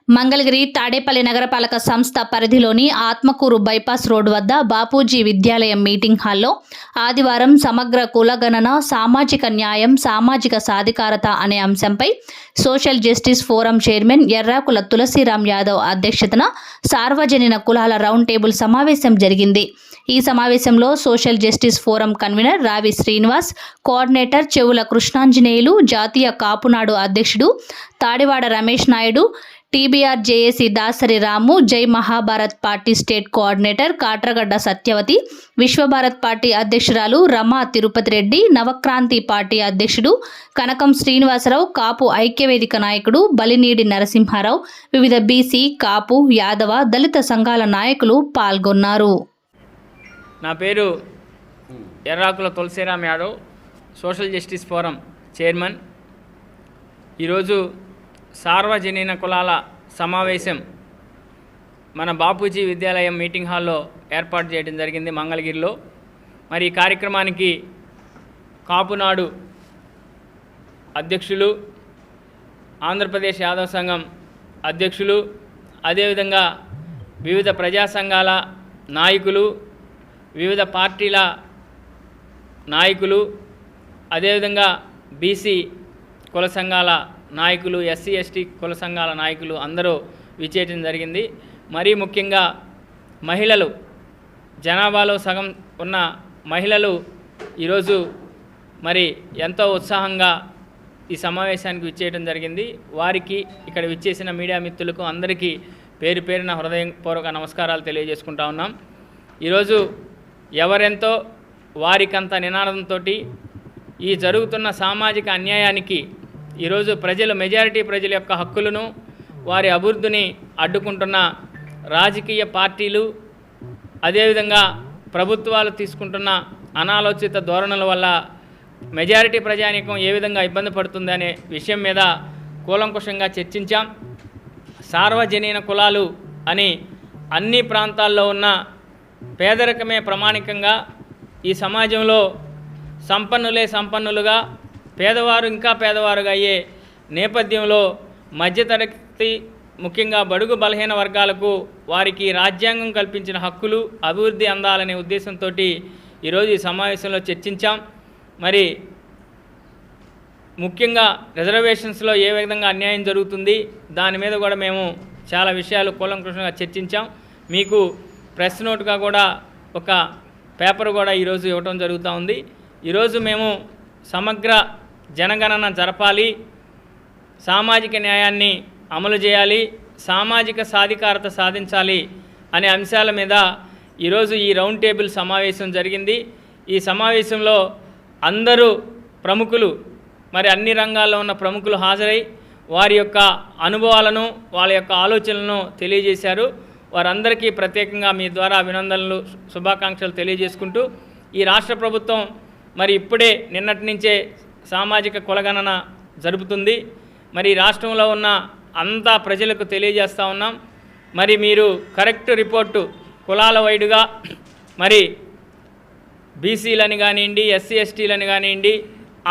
మంగళగిరి తాడేపల్లి నగరపాలక సంస్థ పరిధిలోని ఆత్మకూరు బైపాస్ రోడ్ వద్ద బాపూజీ విద్యాలయం మీటింగ్ హాల్లో ఆదివారం సమగ్ర కులగణన, సామాజిక న్యాయం, సామాజిక సాధికారత అనే అంశంపై social justice forum chairman Errakula Tulsiram Yadav అధ్యక్షతన సార్వజనీన కులాల రౌండ్ టేబుల్ సమావేశం జరిగింది. ఈ సమావేశంలో సోషల్ జస్టిస్ ఫోరం కన్వీనర్ రావి శ్రీనివాస్, కోఆర్డినేటర్ చెవుల కృష్ణాంజనేయులు, జాతీయ కాపునాడు అధ్యక్షుడు Tadivada Ramesh Naidu, TBR JAC Dasari Ramu, Jai Mahabharat party state coordinator Katragadda Satyavathi, Vishwabharat party అధ్యక్షురాలు రమా తిరుపతి రెడ్డి, నవక్రాంతి పార్టీ అధ్యక్షుడు కనకం శ్రీనివాసరావు, కాపు ఐక్యవేదిక నాయకుడు బలినీడి నరసింహారావు, వివిధ బీసీ, కాపు, యాదవ, దళిత సంఘాల నాయకులు పాల్గొన్నారు. నా పేరు Errakula Tulsiram Yadav, social justice forum chairman. ఈరోజు సార్వజనీన కులాల సమావేశం మన బాపూజీ విద్యాలయం మీటింగ్ హాల్లో ఏర్పాటు చేయడం జరిగింది మంగళగిరిలో. మరి ఈ కార్యక్రమానికి కాపునాడు అధ్యక్షులు, ఆంధ్రప్రదేశ్ యాదవ సంఘం అధ్యక్షులు, అదేవిధంగా వివిధ ప్రజా సంఘాల నాయకులు, వివిధ పార్టీల నాయకులు, అదేవిధంగా బీసీ కుల సంఘాల నాయకులు, ఎస్సీ ఎస్టీ కుల సంఘాల నాయకులు అందరూ విచ్చేయడం జరిగింది. మరీ ముఖ్యంగా మహిళలు, జనాభాలో సగం ఉన్న మహిళలు ఈరోజు మరి ఎంతో ఉత్సాహంగా ఈ సమావేశానికి విచ్చేయడం జరిగింది. వారికి ఇక్కడ విచ్చేసిన మీడియా మిత్రులకు అందరికీ పేరు పేరున హృదయపూర్వక నమస్కారాలు తెలియజేసుకుంటా ఉన్నాం. ఈరోజు ఎవరెంతో వారికంత నినాదంతో ఈ జరుగుతున్న సామాజిక అన్యాయానికి ఈరోజు మెజారిటీ ప్రజల యొక్క హక్కులను, వారి అభివృద్ధిని అడ్డుకుంటున్న రాజకీయ పార్టీలు, అదేవిధంగా ప్రభుత్వాలు తీసుకుంటున్న అనాలోచిత ధోరణుల వల్ల మెజారిటీ ప్రజానీకం ఏ విధంగా ఇబ్బంది పడుతుంది అనే విషయం మీద కూలంకుషంగా చర్చించాం. సార్వజనీన కులాలు అని అన్ని ప్రాంతాల్లో ఉన్న పేదరికమే ప్రమాణికంగా ఈ సమాజంలో సంపన్నులే సంపన్నులుగా, పేదవారు ఇంకా పేదవారుగా అయ్యే నేపథ్యంలో మధ్యతరగతి, ముఖ్యంగా బడుగు బలహీన వర్గాలకు వారికి రాజ్యాంగం కల్పించిన హక్కులు, అభివృద్ధి అందాలనే ఉద్దేశంతో ఈరోజు ఈ సమావేశంలో చర్చించాం. మరి ముఖ్యంగా రిజర్వేషన్స్లో ఏ విధంగా అన్యాయం జరుగుతుంది దాని మీద కూడా మేము చాలా విషయాలు కూలంకషంగా చర్చించాం. మీకు ప్రెస్ నోట్గా కూడా ఒక పేపర్ కూడా ఈరోజు ఇవ్వటం జరుగుతూ ఉంది. ఈరోజు మేము సమగ్ర జనగణన జరపాలి, సామాజిక న్యాయాన్ని అమలు చేయాలి, సామాజిక సాధికారత సాధించాలి అనే అంశాల మీద ఈరోజు ఈ రౌండ్ టేబుల్ సమావేశం జరిగింది. ఈ సమావేశంలో అందరూ ప్రముఖులు, మరి అన్ని రంగాల్లో ఉన్న ప్రముఖులు హాజరై వారి యొక్క అనుభవాలను, వాళ్ళ యొక్క ఆలోచనలను తెలియజేశారు. వారందరికీ ప్రత్యేకంగా మీ ద్వారా అభినందనలు, శుభాకాంక్షలు తెలియజేసుకుంటూ, ఈ రాష్ట్ర ప్రభుత్వం మరి ఇప్పుడే నిన్నటి నుంచే సామాజిక కులగణన జరుపుతుంది. మరి రాష్ట్రంలో ఉన్న అంతా ప్రజలకు తెలియజేస్తూ ఉన్నాం. మరి మీరు కరెక్ట్ రిపోర్టు కులాల వైడుగా మరి బీసీలని కానివ్వండి, ఎస్సీ ఎస్టీలని కానివ్వండి,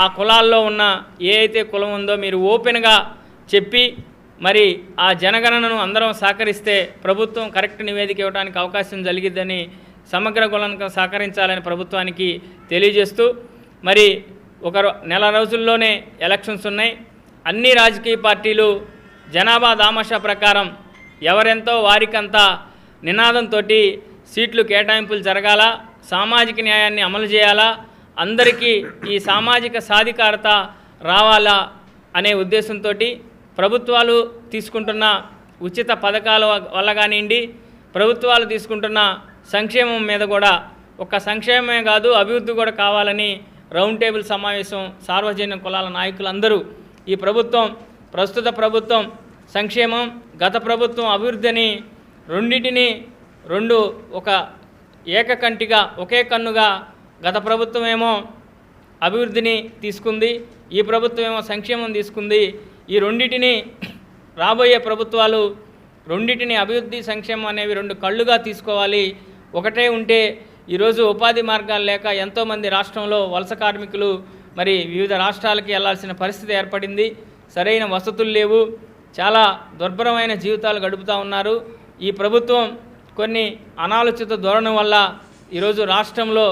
ఆ కులాల్లో ఉన్న ఏ అయితే కులం ఉందో మీరు ఓపెన్గా చెప్పి మరి ఆ జనగణనను అందరం సహకరిస్తే ప్రభుత్వం కరెక్ట్ నివేదిక ఇవ్వడానికి అవకాశం జరిగిద్దని, సమగ్ర కులానికి సహకరించాలని ప్రభుత్వానికి తెలియజేస్తూ, మరి ఒక నెల రోజుల్లోనే ఎలక్షన్స్ ఉన్నాయి. అన్ని రాజకీయ పార్టీలు జనాభా దామాషా ప్రకారం ఎవరెంతో వారికంత నినాదంతో సీట్లు కేటాయింపులు జరగాల, సామాజిక న్యాయాన్ని అమలు చేయాలా, అందరికీ ఈ సామాజిక సాధికారత రావాలా అనే ఉద్దేశంతో ప్రభుత్వాలు తీసుకుంటున్న ఉచిత పథకాల వల్ల కానివ్వండి, ప్రభుత్వాలు తీసుకుంటున్న సంక్షేమం మీద కూడా, ఒక సంక్షేమమే కాదు అభివృద్ధి కూడా కావాలని రౌండ్ టేబుల్ సమావేశం సార్వజనీన కులాల నాయకులందరూ ఈ ప్రభుత్వం, ప్రస్తుత ప్రభుత్వం సంక్షేమం, గత ప్రభుత్వం అభివృద్ధి అని రెండింటినీ ఒక ఏకకంటిగా ఒకే కన్నుగా గత ప్రభుత్వం ఏమో అభివృద్ధిని తీసుకుంది, ఈ ప్రభుత్వం ఏమో సంక్షేమం తీసుకుంది. ఈ రెండింటిని రాబోయే ప్రభుత్వాలు రెండింటిని అభివృద్ధి, సంక్షేమం అనేవి రెండు కళ్ళుగా తీసుకోవాలి. ఒకటే ఉంటే ఈరోజు ఉపాధి మార్గాలు లేక ఎంతోమంది రాష్ట్రంలో వలస కార్మికులు మరి వివిధ రాష్ట్రాలకి వెళ్లాల్సిన పరిస్థితి ఏర్పడింది. సరైన వసతులు లేవు, చాలా దుర్భరమైన జీవితాలు గడుపుతూ ఉన్నారు. ఈ ప్రభుత్వం కొన్ని అనాలోచిత ధోరణి వల్ల ఈరోజు రాష్ట్రంలో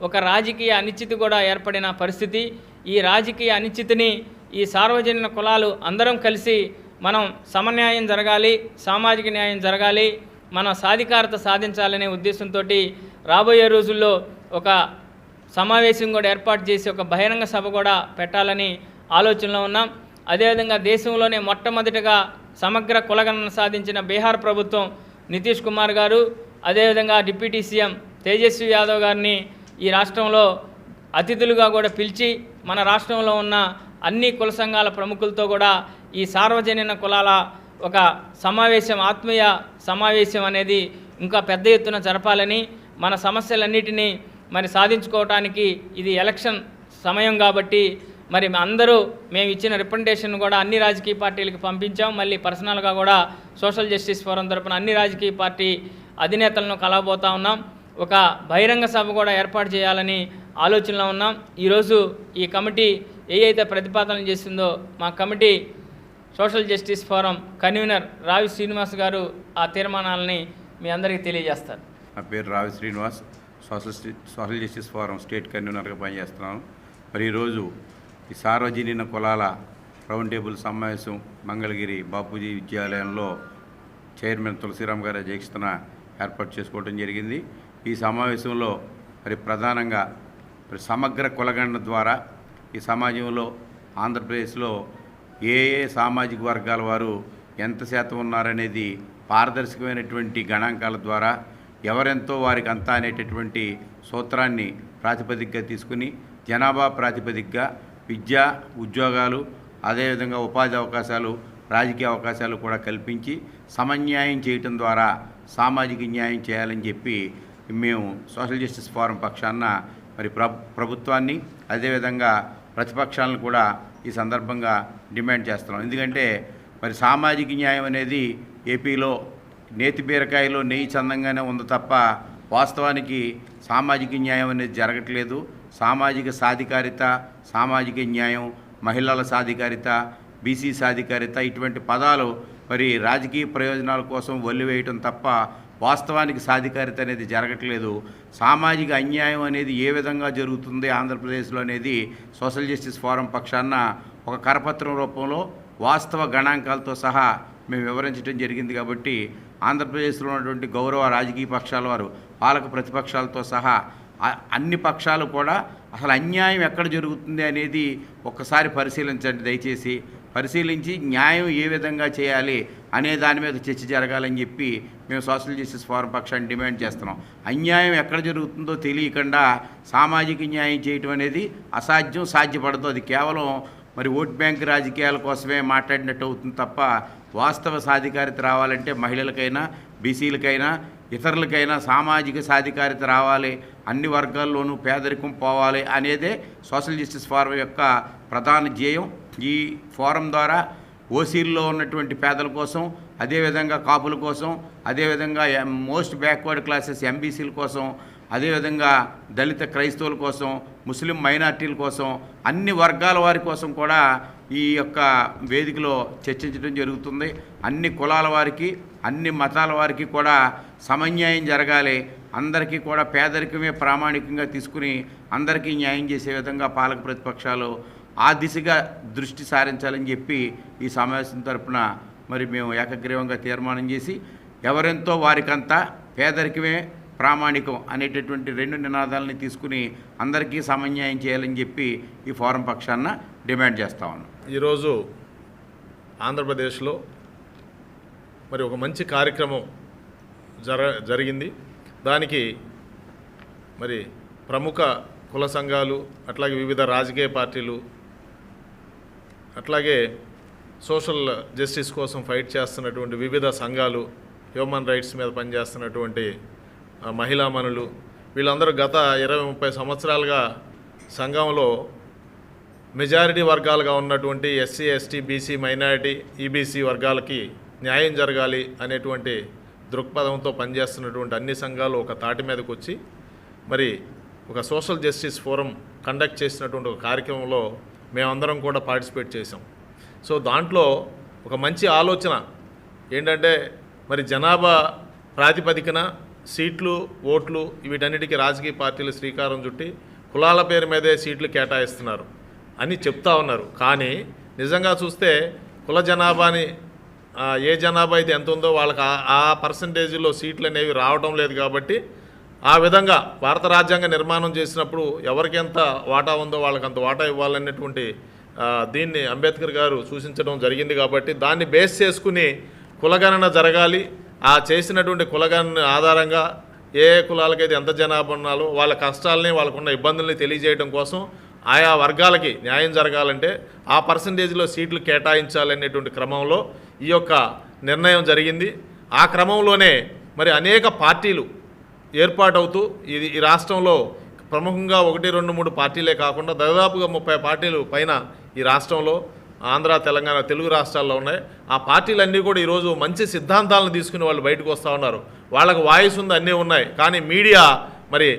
ఒక రాజకీయ అనిశ్చితి కూడా ఏర్పడిన పరిస్థితి. ఈ రాజకీయ అనిశ్చితిని ఈ సార్వజనిక కులాలు అందరం కలిసి మనం సమన్యాయం జరగాలి, సామాజిక న్యాయం జరగాలి, మన సాధికారత సాధించాలనే ఉద్దేశంతో రాబోయే రోజుల్లో ఒక సమావేశం కూడా ఏర్పాటు చేసి ఒక బహిరంగ సభ కూడా పెట్టాలని ఆలోచనలో ఉన్నాం. అదేవిధంగా దేశంలోనే మొట్టమొదటిగా సమగ్ర కులగణన సాధించిన బీహార్ ప్రభుత్వం నితీష్ కుమార్ గారు, అదేవిధంగా డిప్యూటీ సీఎం తేజస్వి యాదవ్ గారిని ఈ రాష్ట్రంలో అతిథులుగా కూడా పిలిచి మన రాష్ట్రంలో ఉన్న అన్ని కుల సంఘాల ప్రముఖులతో కూడా ఈ సార్వజనిక కులాల ఒక సమావేశం, ఆత్మీయ సమావేశం అనేది ఇంకా పెద్ద ఎత్తున జరపాలని, మన సమస్యలన్నిటినీ మరి సాధించుకోవటానికి ఇది ఎలక్షన్ సమయం కాబట్టి మరి అందరూ మేము ఇచ్చిన రిప్రజెంటేషన్ కూడా అన్ని రాజకీయ పార్టీలకు పంపించాం. మళ్ళీ పర్సనల్గా కూడా సోషల్ జస్టిస్ ఫోరం తరపున అన్ని రాజకీయ పార్టీ అధినేతలను కలవబోతా ఉన్నాం. ఒక బహిరంగ సభ కూడా ఏర్పాటు చేయాలని ఆలోచనలో ఉన్నాం. ఈరోజు ఈ కమిటీ ఏదైతే ప్రతిపాదనలు చేసిందో మా committee social justice forum convener రావి శ్రీనివాస్ గారు ఆ తీర్మానాలని మీ అందరికీ తెలియజేస్తారు. నా పేరు రావి Srinivas, social justice forum state కన్వీనర్గా పనిచేస్తున్నాను. మరి ఈరోజు ఈ సార్వజనీన కులాల రౌండ్ టేబుల్ సమావేశం మంగళగిరి బాపూజీ విద్యాలయంలో చైర్మన్ తులసిరామ్ గారి అధ్యక్షతన ఏర్పాటు చేసుకోవడం జరిగింది. ఈ సమావేశంలో మరి ప్రధానంగా సమగ్ర కులగణన ద్వారా ఈ సమాజంలో ఆంధ్రప్రదేశ్లో ఏ సామాజిక వర్గాల వారు ఎంత శాతం ఉన్నారనేది పారదర్శకమైనటువంటి గణాంకాల ద్వారా ఎవరెంతో వారికి అంతా అనేటటువంటి సూత్రాన్ని ప్రాతిపదికగా తీసుకుని జనాభా ప్రాతిపదికగా విద్య, ఉద్యోగాలు, అదేవిధంగా ఉపాధి అవకాశాలు, రాజకీయ అవకాశాలు కూడా కల్పించి సమన్యాయం చేయటం ద్వారా సామాజిక న్యాయం చేయాలని చెప్పి మేము సోషల్ జస్టిస్ ఫోరం పక్షాన మరి ప్రభుత్వాన్ని అదేవిధంగా ప్రతిపక్షాలను కూడా ఈ సందర్భంగా డిమాండ్ చేస్తున్నాం. ఎందుకంటే మరి సామాజిక న్యాయం అనేది ఏపీలో నేతి బీరకాయలో నెయ్యి చందంగానే ఉంది తప్ప వాస్తవానికి సామాజిక న్యాయం అనేది జరగట్లేదు. సామాజిక సాధికారిత, సామాజిక న్యాయం, మహిళల సాధికారిత, బీసీ సాధికారిత ఇటువంటి పదాలు మరి రాజకీయ ప్రయోజనాల కోసం వల్లివేయటం తప్ప వాస్తవానికి సాధికారిత అనేది జరగట్లేదు. సామాజిక అన్యాయం అనేది ఏ విధంగా జరుగుతుంది ఆంధ్రప్రదేశ్లో అనేది సోషల్ జస్టిస్ ఫోరం పక్షాన ఒక కరపత్రం రూపంలో వాస్తవ గణాంకాలతో సహా మేము వివరించడం జరిగింది. కాబట్టి ఆంధ్రప్రదేశ్లో ఉన్నటువంటి గౌరవ రాజకీయ పక్షాల వారు, పాలక ప్రతిపక్షాలతో సహా అన్ని పక్షాలు కూడా అసలు అన్యాయం ఎక్కడ జరుగుతుంది అనేది ఒక్కసారి పరిశీలించండి. దయచేసి పరిశీలించి న్యాయం ఏ విధంగా చేయాలి అనే దాని మీద చర్చ జరగాలని చెప్పి మేము సోషల్ జస్టిస్ ఫోరం పక్షాన్ని డిమాండ్ చేస్తున్నాం. అన్యాయం ఎక్కడ జరుగుతుందో తెలియకుండా సామాజిక న్యాయం చేయటం అనేది అసాధ్యం, సాధ్యపడదు. అది కేవలం మరి ఓట్ బ్యాంక్ రాజకీయాల కోసమే మాట్లాడినట్టు అవుతుంది తప్ప వాస్తవ సాధికారిత రావాలంటే మహిళలకైనా, బీసీలకైనా, ఇతరులకైనా సామాజిక సాధికారిత రావాలి, అన్ని వర్గాల్లోనూ పేదరికం పోవాలి అనేదే సోషల్ జస్టిస్ ఫోరం యొక్క ప్రధాన ధ్యేయం. ఈ ఫోరం ద్వారా ఓసీల్లో ఉన్నటువంటి పేదల కోసం, అదేవిధంగా కాపుల కోసం, అదేవిధంగా మోస్ట్ బ్యాక్వర్డ్ క్లాసెస్ ఎంబీసీల కోసం, అదేవిధంగా దళిత క్రైస్తవుల కోసం, ముస్లిం మైనార్టీల కోసం, అన్ని వర్గాల వారి కోసం కూడా ఈ యొక్క వేదికలో చర్చించడం జరుగుతుంది. అన్ని కులాల వారికి, అన్ని మతాల వారికి కూడా సమన్యాయం జరగాలి. అందరికీ కూడా పేదరికమే ప్రామాణికంగా తీసుకుని అందరికీ న్యాయం చేసే విధంగా పాలక ప్రతిపక్షాలు ఆ దిశగా దృష్టి సారించాలని చెప్పి ఈ సమావేశం తరపున మరి మేము ఏకగ్రీవంగా తీర్మానం చేసి ఎవరెంతో వారికంతా పేదరికమే ప్రామాణికం అనేటటువంటి రెండు నినాదాలని తీసుకుని అందరికీ సమన్యాయం చేయాలని చెప్పి ఈ ఫోరం పక్షాన డిమాండ్ చేస్తా ఉన్నాం. ఈరోజు ఆంధ్రప్రదేశ్లో మరి ఒక మంచి కార్యక్రమం జరిగింది. దానికి మరి ప్రముఖ కుల సంఘాలు, అట్లాగే వివిధ రాజకీయ పార్టీలు, అట్లాగే సోషల్ జస్టిస్ కోసం ఫైట్ చేస్తున్నటువంటి వివిధ సంఘాలు, హ్యూమన్ రైట్స్ మీద పనిచేస్తున్నటువంటి మహిళామణులు, వీళ్ళందరూ గత 20-30 సంవత్సరాలుగా సంఘంలో మెజారిటీ వర్గాలుగా ఉన్నటువంటి SC, ST, BC, minority, EBC వర్గాలకి న్యాయం జరగాలి అనేటువంటి దృక్పథంతో పనిచేస్తున్నటువంటి అన్ని సంఘాలు ఒక తాటి మీదకి వచ్చి మరి ఒక సోషల్ జస్టిస్ ఫోరం కండక్ట్ చేసినటువంటి ఒక కార్యక్రమంలో మేమందరం కూడా పార్టిసిపేట్ చేసాం. సో దాంట్లో ఒక మంచి ఆలోచన ఏంటంటే మరి జనాభా ప్రాతిపదికన సీట్లు ఓట్లు వీటన్నిటికీ రాజకీయ పార్టీలు శ్రీకారం చుట్టి కులాల పేరు మీదే సీట్లు కేటాయిస్తున్నారు అని చెప్తా ఉన్నారు. కానీ నిజంగా చూస్తే కుల జనాభాని ఏ జనాభా అయితే ఎంత ఉందో వాళ్ళకి ఆ పర్సంటేజీలో సీట్లు అనేవి రావడం లేదు. కాబట్టి ఆ విధంగా భారత రాజ్యాంగ నిర్మాణం చేసినప్పుడు ఎవరికి ఎంత వాటా ఉందో వాళ్ళకి అంత వాటా ఇవ్వాలనేటువంటి దీన్ని అంబేద్కర్ గారు సూచించడం జరిగింది. కాబట్టి దాన్ని బేస్ చేసుకుని కులగణన జరగాలి. ఆ చేసినటువంటి కులగణన ఆధారంగా ఏ కులాలకైతే ఎంత జనాభా ఉన్నాలో వాళ్ళ కష్టాలని వాళ్ళకున్న ఇబ్బందుల్ని తెలియజేయడం కోసం ఆయా వర్గాలకి న్యాయం జరగాలంటే ఆ పర్సంటేజ్లో సీట్లు కేటాయించాలనేటువంటి క్రమంలో ఈ యొక్క నిర్ణయం జరిగింది. ఆ క్రమంలోనే మరి అనేక పార్టీలు ఏర్పాటవుతూ ఈ రాష్ట్రంలో ప్రముఖంగా 1, 2, 3 పార్టీలే కాకుండా దాదాపుగా 30 పార్టీలు పైన ఈ రాష్ట్రంలో ఆంధ్ర, తెలంగాణ, తెలుగు రాష్ట్రాల్లో ఉన్నాయి. ఆ పార్టీలన్నీ కూడా ఈరోజు మంచి సిద్ధాంతాలను తీసుకుని వాళ్ళు బయటకు వస్తూ ఉన్నారు. వాళ్ళకు వాయిస్ ఉంది, అన్నీ ఉన్నాయి. కానీ మీడియా మరి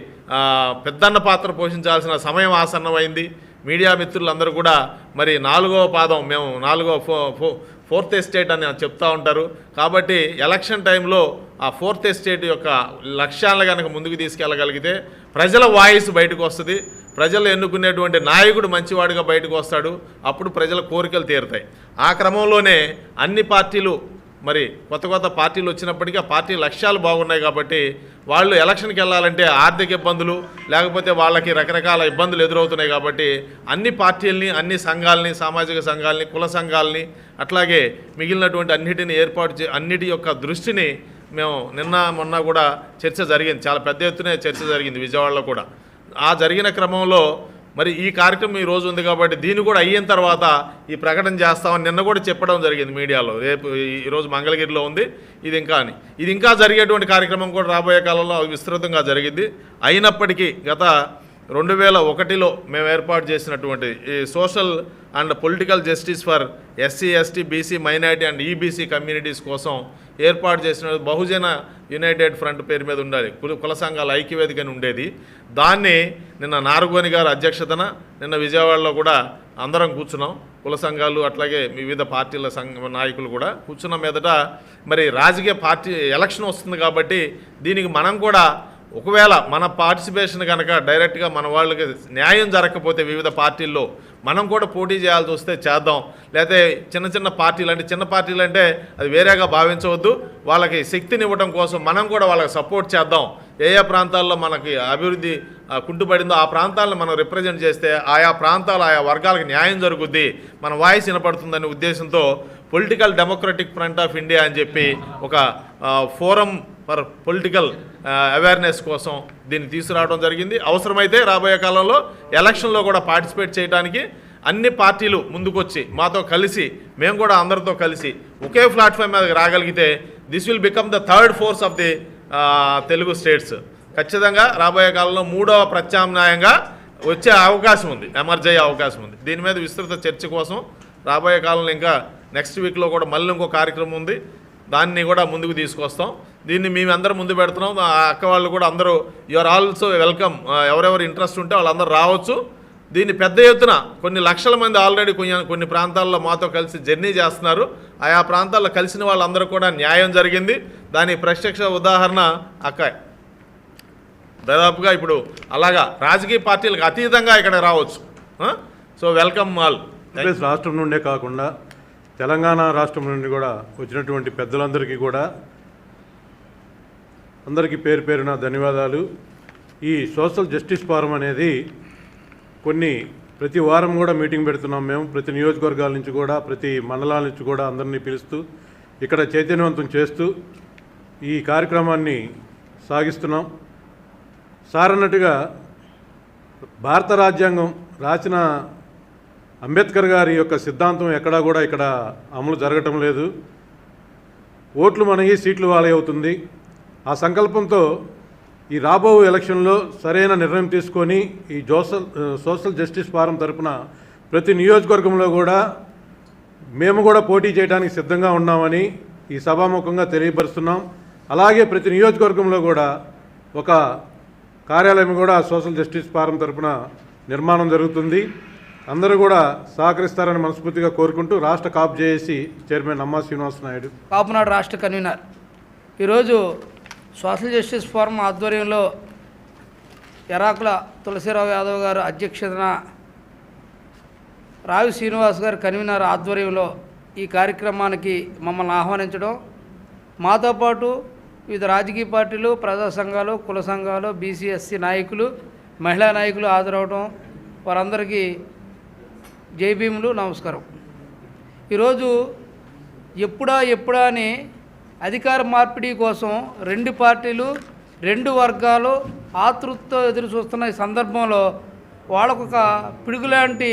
పెద్దన్న పాత్ర పోషించాల్సిన సమయం ఆసన్నమైంది. మీడియా మిత్రులందరూ కూడా మరి 4వ పాదం, మేము 4th ఎస్టేట్ అని చెప్తూ ఉంటారు. కాబట్టి ఎలక్షన్ టైంలో ఆ 4th ఎస్టేట్ యొక్క లక్ష్యాలను కనుక ముందుకు తీసుకెళ్ళగలిగితే ప్రజల వాయిస్ బయటకు వస్తుంది. ప్రజలు ఎన్నుకునేటువంటి నాయకుడు మంచివాడిగా బయటకు వస్తాడు. అప్పుడు ప్రజల కోరికలు తీరుతాయి. ఆ క్రమంలోనే అన్ని పార్టీలు మరి కొత్త పార్టీలు వచ్చినప్పటికీ ఆ పార్టీ లక్ష్యాలు బాగున్నాయి. కాబట్టి వాళ్ళు ఎలక్షన్కి వెళ్ళాలంటే ఆర్థిక ఇబ్బందులు లేకపోతే వాళ్ళకి రకరకాల ఇబ్బందులు ఎదురవుతున్నాయి. కాబట్టి అన్ని పార్టీలని, అన్ని సంఘాలని, సామాజిక సంఘాలని, కుల సంఘాలని, అట్లాగే మిగిలినటువంటి అన్నిటి యొక్క దృష్టిని మేము నిన్న మొన్న కూడా చర్చ జరిగింది. చాలా పెద్ద ఎత్తున చర్చ జరిగింది విజయవాడలో కూడా. ఆ జరిగిన క్రమంలో మరి ఈ కార్యక్రమం ఈ రోజు ఉంది కాబట్టి దీన్ని కూడా అయిన తర్వాత ఈ ప్రకటన చేస్తామని నిన్న కూడా చెప్పడం జరిగింది మీడియాలో. రేపు ఈరోజు మంగళగిరిలో ఉంది ఇది ఇంకా జరిగేటువంటి కార్యక్రమం కూడా రాబోయే కాలంలో విస్తృతంగా జరిగింది. అయినప్పటికీ గత 2001లో మేము ఏర్పాటు చేసినటువంటి ఈ social and political justice for SC, ST, BC, minority and EBC communities కోసం ఏర్పాటు చేసిన బహుజన యునైటెడ్ ఫ్రంట్ పేరు మీద ఉండాలి, కుల సంఘాల ఐక్యవేదికని ఉండేది. దాన్ని నిన్న నారగోని గారి అధ్యక్షతన నిన్న విజయవాడలో కూడా అందరం కూర్చున్నాం. కుల సంఘాలు అట్లాగే వివిధ పార్టీల నాయకులు కూడా కూర్చున్న మీదట మరి రాజకీయ పార్టీ ఎలక్షన్ వస్తుంది కాబట్టి దీనికి మనం కూడా ఒకవేళ మన పార్టిసిపేషన్ కనుక డైరెక్ట్గా మన వాళ్ళకి న్యాయం జరగకపోతే వివిధ పార్టీల్లో మనం కూడా పోటీ చేయాల్సి వస్తే చేద్దాం. లేకపోతే చిన్న పార్టీలు అంటే అది వేరేగా భావించవద్దు. వాళ్ళకి శక్తిని ఇవ్వడం కోసం మనం కూడా వాళ్ళకి సపోర్ట్ చేద్దాం. ఏ ప్రాంతాల్లో మనకి అభివృద్ధి కుంటుపడిందో ఆ ప్రాంతాలను మనం రిప్రజెంట్ చేస్తే ఆయా ప్రాంతాలు ఆయా వర్గాలకు న్యాయం జరుగుద్ది, మన వాయిస్ వినపడుతుందనే ఉద్దేశంతో political democratic front of India అని చెప్పి ఒక ఫోరం ఫర్ పొలిటికల్ అవేర్నెస్ కోసం దీన్ని తీసుకురావడం జరిగింది. అవసరమైతే రాబోయే కాలంలో ఎలక్షన్లో కూడా పార్టిసిపేట్ చేయడానికి అన్ని పార్టీలు ముందుకొచ్చి మాతో కలిసి మేము కూడా అందరితో కలిసి ఒకే ప్లాట్ఫామ్ మీద రాగలిగితే this will become the third force of the Telugu states. ఖచ్చితంగా రాబోయే కాలంలో 3వ ప్రత్యామ్నాయంగా వచ్చే అవకాశం ఉంది, ఎమర్జ్ అయ్యే అవకాశం ఉంది. దీని మీద విస్తృత చర్చ కోసం రాబోయే కాలంలో ఇంకా నెక్స్ట్ వీక్లో కూడా మళ్ళీ ఇంకో కార్యక్రమం ఉంది, దాన్ని కూడా ముందుకు తీసుకొస్తాం. దీన్ని మేమందరం ముందు పెడుతున్నాం. అక్క వాళ్ళు కూడా అందరూ యూఆర్ ఆల్సో వెల్కమ్. ఎవరెవరు ఇంట్రెస్ట్ ఉంటే వాళ్ళందరూ రావచ్చు. దీన్ని పెద్ద ఎత్తున కొన్ని లక్షల మంది ఆల్రెడీ కొన్ని ప్రాంతాల్లో మాతో కలిసి జర్నీ చేస్తున్నారు. ఆయా ప్రాంతాల్లో కలిసిన వాళ్ళందరూ కూడా న్యాయం జరిగింది. దాని ప్రత్యక్ష ఉదాహరణ అక్క. దాదాపుగా ఇప్పుడు అలాగా రాజకీయ పార్టీలకు అతీతంగా ఇక్కడ రావచ్చు. So welcome all. రాష్ట్రం నుండే కాకుండా తెలంగాణ రాష్ట్రం నుండి కూడా వచ్చినటువంటి పెద్దలందరికీ కూడా అందరికీ పేరున ధన్యవాదాలు. ఈ సోషల్ జస్టిస్ ఫోరం అనేది ప్రతి వారం కూడా మీటింగ్ పెడుతున్నాం మేము. ప్రతి నియోజకవర్గాల నుంచి కూడా ప్రతి మండలాల నుంచి కూడా అందరినీ పిలుస్తూ ఇక్కడ చైతన్యవంతం చేస్తూ ఈ కార్యక్రమాన్ని సాగిస్తున్నాం. సార్ అన్నట్టుగా భారత రాజ్యాంగం రాసిన అంబేద్కర్ గారి యొక్క సిద్ధాంతం ఎక్కడా కూడా ఇక్కడ అమలు జరగటం లేదు. ఓట్లు మనకి, సీట్లు వాళ్ళే అవుతుంది. ఆ సంకల్పంతో ఈ రాబో ఎలక్షన్లో సరైన నిర్ణయం తీసుకొని ఈ సోషల్ జస్టిస్ ఫోరం తరపున ప్రతి నియోజకవర్గంలో కూడా మేము కూడా పోటీ చేయడానికి సిద్ధంగా ఉన్నామని ఈ సభాముఖంగా తెలియపరుస్తున్నాం. అలాగే ప్రతి నియోజకవర్గంలో కూడా ఒక కార్యాలయం కూడా సోషల్ జస్టిస్ ఫోరం తరపున నిర్మాణం జరుగుతుంది. అందరూ కూడా సహకరిస్తారని మనస్ఫూర్తిగా కోరుకుంటూ రాష్ట్ర కాప్ జేఏసీ చైర్మన్ అమ్మా శ్రీనివాస నాయుడు. కాపునాడు రాష్ట్ర కన్వీనర్. ఈరోజు సోషల్ జస్టిస్ ఫోరం ఆధ్వర్యంలో ఎరాకుల తులసిరావు యాదవ్ గారు అధ్యక్షతన రావి శ్రీనివాస్ గారు కన్వీనర్ ఆధ్వర్యంలో ఈ కార్యక్రమానికి మమ్మల్ని ఆహ్వానించడం, మాతో పాటు వివిధ రాజకీయ పార్టీలు, ప్రజా సంఘాలు, కుల సంఘాలు, బీసీ ఎస్సీ నాయకులు, మహిళా నాయకులు హాజరవడం, వారందరికీ జై భీములు, నమస్కారం. ఈరోజు ఎప్పుడా అని అధికార మార్పిడి కోసం రెండు పార్టీలు, రెండు వర్గాలు ఆతృతతో ఎదురు చూస్తున్న ఈ సందర్భంలో వాళ్ళకొక పిడుగులాంటి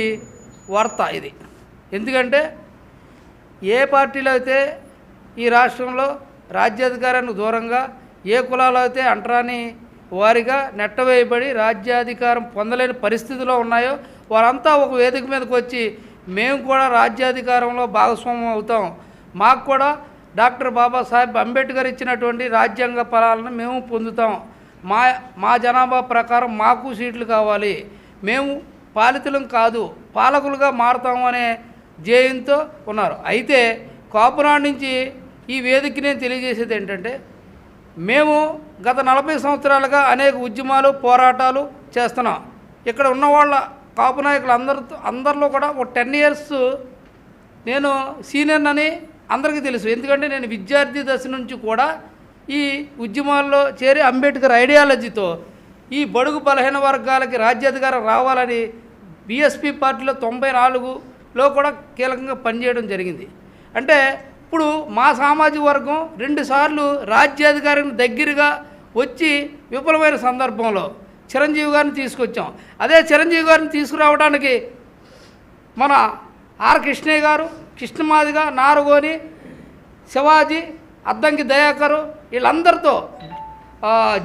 వార్త ఇది. ఎందుకంటే ఏ పార్టీలో అయితే ఈ రాష్ట్రంలో రాజ్యాధికారానికి దూరంగా, ఏ కులాలు అయితే అంటరాని వారిగా నెట్టవేయబడి రాజ్యాధికారం పొందలేని పరిస్థితిలో ఉన్నాయో వారంతా ఒక వేదిక మీదకి వచ్చి మేము కూడా రాజ్యాధికారంలో భాగస్వామ్యం అవుతాం, మాకు కూడా డాక్టర్ బాబాసాహెబ్ అంబేద్కర్ ఇచ్చినటువంటి రాజ్యాంగ ఫలాలను మేము పొందుతాం, మా జనాభా ప్రకారం మాకు సీట్లు కావాలి, మేము పాలితులం కాదు పాలకులుగా మారుతాము అనే ధ్యేయంతో ఉన్నారు. అయితే కాపునాడు నుంచి ఈ వేదికని నేను తెలియజేసేది ఏంటంటే, మేము గత 40 సంవత్సరాలుగా అనేక ఉద్యమాలు, పోరాటాలు చేస్తున్నాం. ఇక్కడ ఉన్న వాళ్ళ కాపు నాయకులు అందరిలో కూడా ఒక 10 ఇయర్స్ నేను సీనియర్ అని అందరికీ తెలుసు. ఎందుకంటే నేను విద్యార్థి దశ నుంచి కూడా ఈ ఉద్యమాల్లో చేరి అంబేద్కర్ ఐడియాలజీతో ఈ బడుగు బలహీన వర్గాలకి రాజ్యాధికారం రావాలని బీఎస్పీ పార్టీలో 94లో కూడా కీలకంగా పనిచేయడం జరిగింది. అంటే ఇప్పుడు మా సామాజిక వర్గం 2 సార్లు రాజ్యాధికారానికి దగ్గరగా వచ్చి విఫలమైన సందర్భంలో చిరంజీవి గారిని తీసుకొచ్చాం. అదే చిరంజీవి గారిని తీసుకురావడానికి మన ఆర్ కృష్ణయ్య గారు, కృష్ణమాదిగ, నారుగోని, శివాజీ, అద్దంకి దయాకరు వీళ్ళందరితో,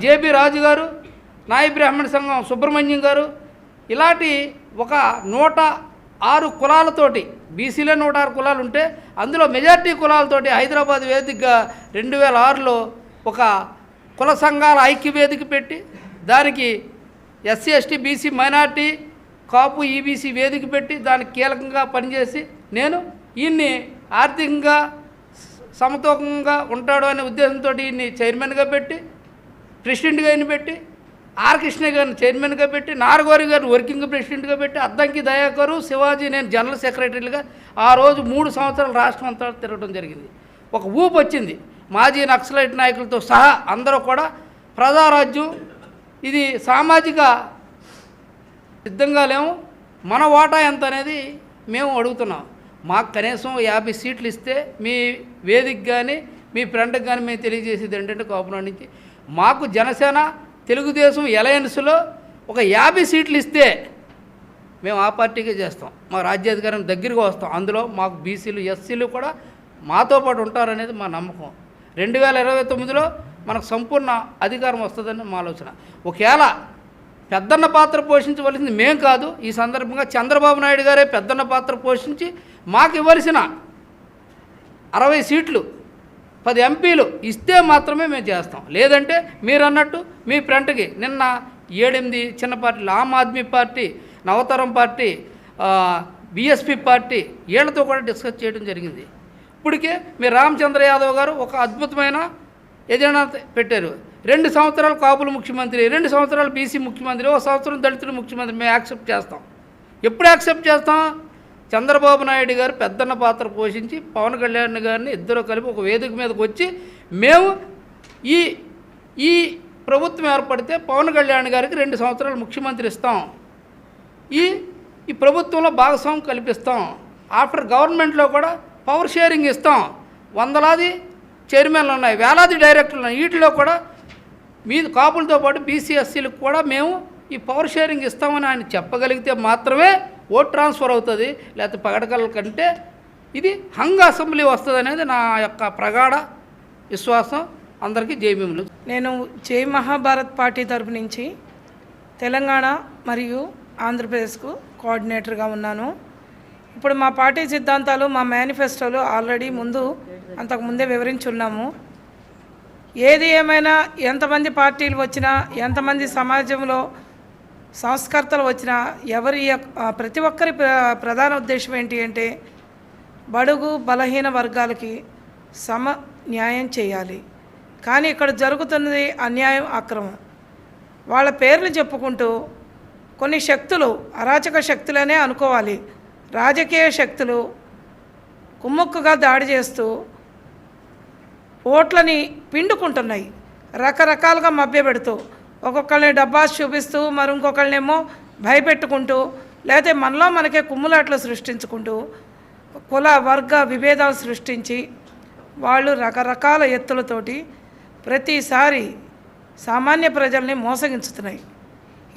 జేబీ రాజు గారు, నాయ బ్రాహ్మణ సంఘం సుబ్రహ్మణ్యం గారు, ఇలాంటి ఒక 106 కులాలతోటి, బీసీలో 106 కులాలు ఉంటే అందులో మెజార్టీ కులాలతోటి హైదరాబాద్ వేదికగా 2006లో ఒక కుల సంఘాల ఐక్య వేదిక పెట్టి దానికి ఎస్సీ ఎస్టీ బీసీ మైనార్టీ కాపు ఈబీసీ వేదిక పెట్టి దానికి కీలకంగా పనిచేసి నేను ఈయన్ని ఆర్థికంగా సమతూకంగా ఉంటాడు అనే ఉద్దేశంతో ఈయన్ని చైర్మన్గా పెట్టి, ప్రెసిడెంట్గా ఈయన పెట్టి, ఆర్ కృష్ణ గారిని చైర్మన్గా పెట్టి, నారగోరి గారిని వర్కింగ్ ప్రెసిడెంట్గా పెట్టి, అద్దంకి దయాకరు, శివాజీ, నేను జనరల్ సెక్రటరీలుగా ఆ రోజు 3 సంవత్సరాలు రాష్ట్రం అంతా తిరగడం జరిగింది. ఒక ఊపు వచ్చింది. మాజీ నక్సలైట్ నాయకులతో సహా అందరూ కూడా ప్రజారాజ్యం, ఇది సామాజిక సిద్ధంగా లేము, మన వాటా ఎంత అనేది మేము అడుగుతున్నాం. మాకు కనీసం 50 సీట్లు ఇస్తే మీ వేదిక కానీ మీ ఫ్రెండ్కి కానీ మేము తెలియజేసేది ఏంటంటే, కాపునాడు నుంచి మాకు జనసేన తెలుగుదేశం అలయన్స్లో ఒక 50 సీట్లు ఇస్తే మేము ఆ పార్టీకే చేస్తాం, మా రాజ్యాధికారం దగ్గరికి వస్తాం. అందులో మాకు బీసీలు ఎస్సీలు కూడా మాతో పాటు ఉంటారనేది మా నమ్మకం. 2029లో మనకు సంపూర్ణ అధికారం వస్తుందని మా ఆలోచన. ఒకవేళ పెద్దన్న పాత్ర పోషించవలసింది మేం కాదు, ఈ సందర్భంగా చంద్రబాబు నాయుడు గారే పెద్దన్న పాత్ర పోషించి మాకు ఇవ్వాల్సిన 60 సీట్లు 10 ఎంపీలు ఇస్తే మాత్రమే మేము చేస్తాం. లేదంటే మీరు అన్నట్టు మీ ఫ్రంట్కి నిన్న 7-8 చిన్న పార్టీలు, Aam Aadmi party, Navataram party, BSP party వీళ్ళతో కూడా డిస్కస్ చేయడం జరిగింది. ఇప్పటికే మీ రామచంద్ర యాదవ్ గారు ఒక అద్భుతమైన ఎజెండా పెట్టారు. 2 సంవత్సరాలు కాపులు ముఖ్యమంత్రి, 2 సంవత్సరాలు బీసీ ముఖ్యమంత్రి, 1 సంవత్సరం దళితులు ముఖ్యమంత్రి. మేము యాక్సెప్ట్ చేస్తాం. ఎప్పుడు యాక్సెప్ట్ చేస్తాం? చంద్రబాబు నాయుడు గారు పెద్దన్న పాత్ర పోషించి పవన్ కళ్యాణ్ గారిని ఇద్దరు కలిపి ఒక వేదిక మీదకి వచ్చి మేము ఈ ప్రభుత్వం ఏర్పడితే పవన్ కళ్యాణ్ గారికి 2 సంవత్సరాలు ముఖ్యమంత్రి ఇస్తాం, ఈ ప్రభుత్వంలో భాగస్వామ్యం కల్పిస్తాం, ఆఫ్టర్ గవర్నమెంట్లో కూడా పవర్ షేరింగ్ ఇస్తాం, వందలాది చైర్మన్లు ఉన్నాయి, వేలాది డైరెక్టర్లు ఉన్నాయి, వీటిలో కూడా మీ కాపులతో పాటు బీసీ ఎస్సీలకు కూడా మేము ఈ పవర్ షేరింగ్ ఇస్తామని ఆయన చెప్పగలిగితే మాత్రమే ఓట్ ట్రాన్స్ఫర్ అవుతుంది. లేకపోతే పగడకల కంటే ఇది హంగ్ అసెంబ్లీ వస్తుంది అనేది నా యొక్క ప్రగాఢ విశ్వాసం. అందరికీ జై భీములు. నేను జై మహాభారత్ పార్టీ తరపు నుంచి తెలంగాణ మరియు ఆంధ్రప్రదేశ్కు కోఆర్డినేటర్గా ఉన్నాను. ఇప్పుడు మా పార్టీ సిద్ధాంతాలు, మా మేనిఫెస్టోలు ఆల్రెడీ అంతకుముందే వివరించున్నాము. ఏది ఏమైనా ఎంతమంది పార్టీలు వచ్చినా, ఎంతమంది సమాజంలో సంస్కర్తలు వచ్చిన ప్రతి ఒక్కరి ప్రధాన ఉద్దేశం ఏంటి అంటే బడుగు బలహీన వర్గాలకి న్యాయం చేయాలి. కానీ ఇక్కడ జరుగుతున్నది అన్యాయం, అక్రమం. వాళ్ళ పేర్లు చెప్పుకుంటూ కొన్ని శక్తులు, అరాచక శక్తులనే అనుకోవాలి, రాజకీయ శక్తులు కుమ్ముక్కుగా దాడి చేస్తూ ఓట్లని పిండుకుంటున్నాయి, రకరకాలుగా మభ్యపెడుతూ, ఒక్కొక్కరిని డబ్బాస్ చూపిస్తూ మరి ఇంకొకళ్ళనేమో భయపెట్టుకుంటూ, లేకపోతే మనలో మనకే కుమ్ములాట్లు సృష్టించుకుంటూ కుల వర్గ విభేదాలు సృష్టించి వాళ్ళు రకరకాల ఎత్తులతోటి ప్రతిసారి సామాన్య ప్రజల్ని మోసగించుతున్నాయి.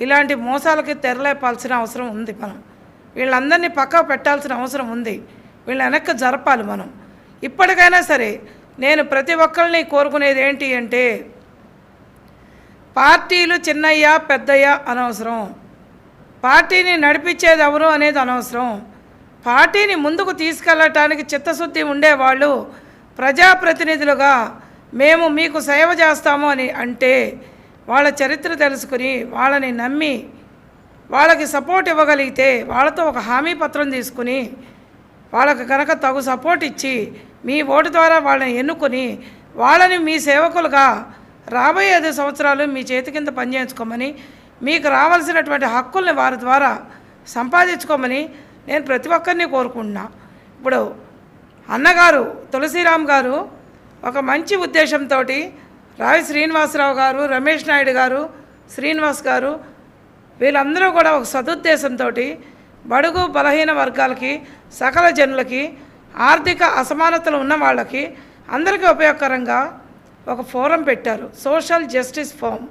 ఇలాంటి మోసాలకి తెరలేపాల్సిన అవసరం ఉంది. మనం వీళ్ళందరినీ పక్కకు పెట్టాల్సిన అవసరం ఉంది. వీళ్ళని వెనక్కి జరపాలి మనం. ఇప్పటికైనా సరే నేను ప్రతి ఒక్కరిని కోరుకునేది ఏంటి అంటే పార్టీలు చిన్నయ్య పెద్దయ్య అనవసరం, పార్టీని నడిపించేది ఎవరు అనేది అనవసరం. పార్టీని ముందుకు తీసుకెళ్ళటానికి చిత్తశుద్ధి ఉండేవాళ్ళు ప్రజాప్రతినిధులుగా మేము మీకు సేవ చేస్తాము అని అంటే వాళ్ళ చరిత్ర తెలుసుకుని వాళ్ళని నమ్మి వాళ్ళకి సపోర్ట్ ఇవ్వగలిగితే, వాళ్ళతో ఒక హామీ పత్రం తీసుకుని వాళ్ళకి కనుక తగు సపోర్ట్ ఇచ్చి మీ ఓటు ద్వారా వాళ్ళని ఎన్నుకొని వాళ్ళని మీ సేవకులుగా రాబోయే 5 సంవత్సరాలు మీ చేతి కింద పనిచేయించుకోమని, మీకు రావాల్సినటువంటి హక్కుల్ని వారి ద్వారా సంపాదించుకోమని నేను ప్రతి ఒక్కరిని కోరుకుంటున్నా. ఇప్పుడు అన్నగారు తులసిరామ్ గారు ఒక మంచి ఉద్దేశంతో రావి శ్రీనివాసరావు గారు, రమేష్ నాయుడు గారు, శ్రీనివాస్ గారు వీళ్ళందరూ కూడా ఒక సదుద్దేశంతో బడుగు బలహీన వర్గాలకి, సకల జనులకి, ఆర్థిక అసమానతలు ఉన్న వాళ్ళకి అందరికీ ఉపయోగకరంగా ఒక ఫోరం పెట్టారు, సోషల్ జస్టిస్ ఫోరం.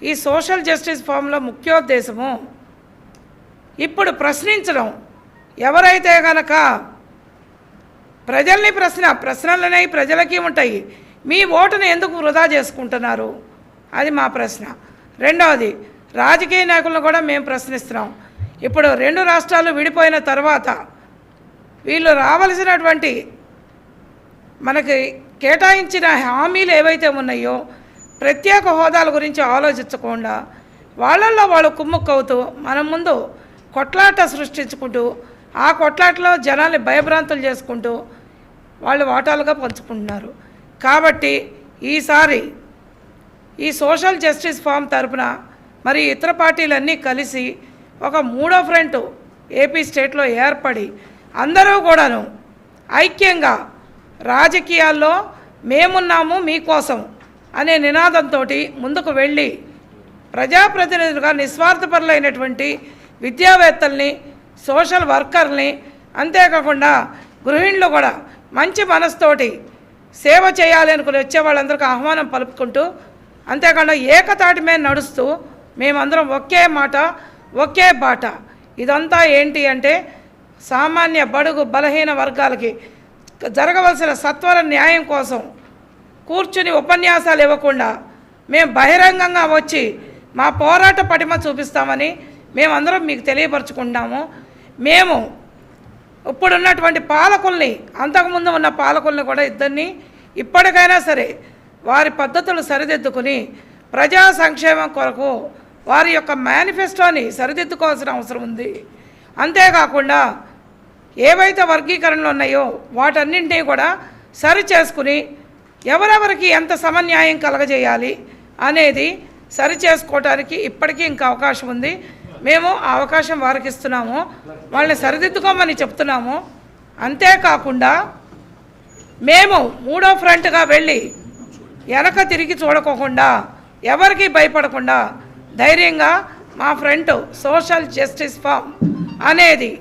ఈ సోషల్ జస్టిస్ ఫోరంలో ముఖ్యోద్దేశము ఇప్పుడు ప్రశ్నించడం. ఎవరైతే కనుక ప్రజల్ని ప్రశ్నలనేవి ప్రజలకి ఉంటాయి, మీ ఓటును ఎందుకు వృధా చేసుకుంటున్నారు, అది మా ప్రశ్న. రెండవది, రాజకీయ నాయకులను కూడా మేము ప్రశ్నిస్తున్నాం. ఇప్పుడు 2 రాష్ట్రాలు విడిపోయిన తర్వాత వీళ్ళు రావాల్సినటువంటి మనకి కేటాయించిన హామీలు ఏవైతే ఉన్నాయో ప్రత్యేక హోదాల గురించి ఆలోచించకుండా వాళ్ళల్లో వాళ్ళు కుమ్ముక్కవుతూ మన ముందు కొట్లాట సృష్టించుకుంటూ ఆ కొట్లాటలో జనాల్ని భయభ్రాంతులు చేసుకుంటూ వాళ్ళు వాటాలుగా పంచుకుంటున్నారు. కాబట్టి ఈసారి ఈ సోషల్ జస్టిస్ ఫోరం తరపున మరి ఇతర పార్టీలన్నీ కలిసి ఒక 3వ ఫ్రంట్ ఏపీ స్టేట్లో ఏర్పడి అందరూ కూడాను ఐక్యంగా రాజకీయాల్లో మేమున్నాము మీకోసం అనే నినాదంతో ముందుకు వెళ్ళి ప్రజాప్రతినిధులుగా నిస్వార్థపరులైనటువంటి విద్యావేత్తల్ని, సోషల్ వర్కర్ని, అంతేకాకుండా గృహిణులు కూడా మంచి మనసుతోటి సేవ చేయాలి అనుకుని వచ్చే వాళ్ళందరికీ ఆహ్వానం పలుపుకుంటూ, అంతేకాకుండా ఏకతాటి మీద నడుస్తూ మేమందరం ఒకే మాట ఒకే బాట. ఇదంతా ఏంటి అంటే సామాన్య బడుగు బలహీన వర్గాలకి జరగవలసిన సత్వర న్యాయం కోసం కూర్చుని ఉపన్యాసాలు ఇవ్వకుండా మేము బహిరంగంగా వచ్చి మా పోరాట పటిమ చూపిస్తామని మేమందరం మీకు తెలియపరచుకుంటాము. మేము ఇప్పుడున్నటువంటి పాలకుల్ని, అంతకుముందు ఉన్న పాలకుల్ని కూడా ఇద్దరిని ఇప్పటికైనా సరే వారి పద్ధతులు సరిదిద్దుకుని ప్రజా సంక్షేమం కొరకు వారి యొక్క మేనిఫెస్టోని సరిదిద్దుకోవాల్సిన అవసరం ఉంది. అంతేకాకుండా ఏవైతే వర్గీకరణలు ఉన్నాయో వాటన్నింటినీ కూడా సరి చేసుకుని ఎవరెవరికి ఎంత సమన్యాయం కలగజేయాలి అనేది సరి చేసుకోవడానికి ఇప్పటికీ ఇంకా అవకాశం ఉంది. మేము ఆ అవకాశం వారికి ఇస్తున్నాము, వాళ్ళని సరిదిద్దుకోమని చెప్తున్నాము. అంతేకాకుండా మేము 3వ ఫ్రంట్గా వెళ్ళి వెనక తిరిగి చూడకోకుండా ఎవరికి భయపడకుండా ధైర్యంగా మా ఫ్రంట్ సోషల్ జస్టిస్ ఫోరం అనేది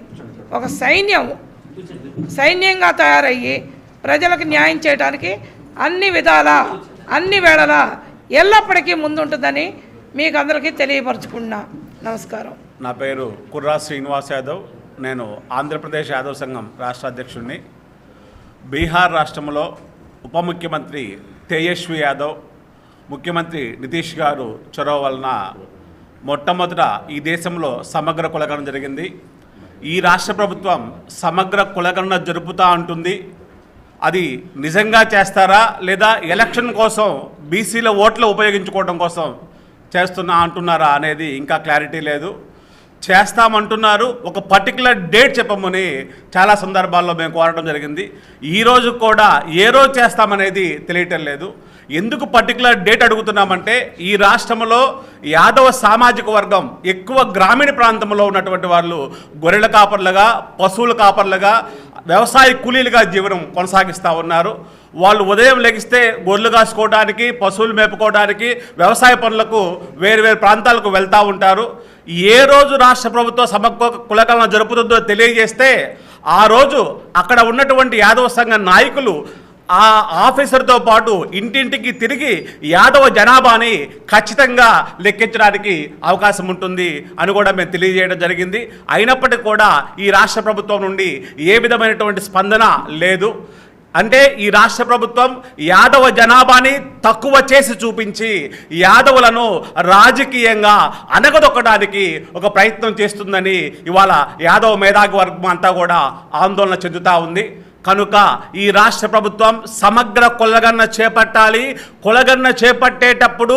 ఒక సైన్యంగా తయారయ్యి ప్రజలకు న్యాయం చేయడానికి అన్ని విధాలా అన్ని వేళలా ఎల్లప్పటికీ ముందుంటుందని మీకు అందరికీ తెలియపరచుకున్నా. నమస్కారం. నా పేరు కుర్రా శ్రీనివాస్ యాదవ్. నేను ఆంధ్రప్రదేశ్ యాదవ్ సంఘం రాష్ట్ర అధ్యక్షుడిని. బీహార్ రాష్ట్రంలో ఉప ముఖ్యమంత్రి తేజస్వి యాదవ్, ముఖ్యమంత్రి నితీష్ గారు చొరవ వలన మొట్టమొదట ఈ దేశంలో సమగ్ర కులగణన జరిగింది. ఈ రాష్ట్ర ప్రభుత్వం సమగ్ర కులగణన జరుపుతూ ఉంటుంది. అది నిజంగా చేస్తారా లేదా ఎలక్షన్ కోసం బీసీల ఓట్లు ఉపయోగించుకోవడం కోసం అంటున్నారా అనేది ఇంకా క్లారిటీ లేదు. చేస్తామంటున్నారు, ఒక పర్టికులర్ డేట్ చెప్పమని చాలా సందర్భాల్లో మేము కోరడం జరిగింది. ఈరోజు కూడా ఏ రోజు చేస్తామనేది తెలియటం లేదు. ఎందుకు పర్టికులర్ డేట్ అడుగుతున్నామంటే ఈ రాష్ట్రంలో యాదవ సామాజిక వర్గం ఎక్కువ గ్రామీణ ప్రాంతంలో ఉన్నటువంటి వాళ్ళు గొర్రెల కాపర్లుగా, పశువుల కాపర్లుగా, వ్యవసాయ కూలీలుగా జీవనం కొనసాగిస్తూ ఉన్నారు. వాళ్ళు ఉదయం లెగిస్తే గొర్రెలు కాసుకోవడానికి, పశువులు మేపుకోవడానికి, వ్యవసాయ పనులకు వేరు ప్రాంతాలకు వెళ్తూ ఉంటారు. ఏ రోజు రాష్ట్ర ప్రభుత్వం సమగ్ర కులగణన జరుపుతుందో తెలియజేస్తే ఆ రోజు అక్కడ ఉన్నటువంటి యాదవ సంఘ నాయకులు ఆ ఆఫీసర్తో పాటు ఇంటింటికి తిరిగి యాదవ జనాభాని ఖచ్చితంగా లెక్కించడానికి అవకాశం ఉంటుంది అని కూడా మేము తెలియజేయడం జరిగింది. అయినప్పటికీ కూడా ఈ రాష్ట్ర ప్రభుత్వం నుండి ఏ విధమైనటువంటి స్పందన లేదు. అంటే ఈ రాష్ట్ర ప్రభుత్వం యాదవ జనాభాని తక్కువ చేసి చూపించి యాదవులను రాజకీయంగా అనగదొక్కడానికి ఒక ప్రయత్నం చేస్తుందని ఇవాళ యాదవ మేధావి వర్గం అంతా కూడా ఆందోళన చెందుతూ ఉంది. కనుక ఈ రాష్ట్ర ప్రభుత్వం సమగ్ర కులగణన చేపట్టాలి. కులగణన చేపట్టేటప్పుడు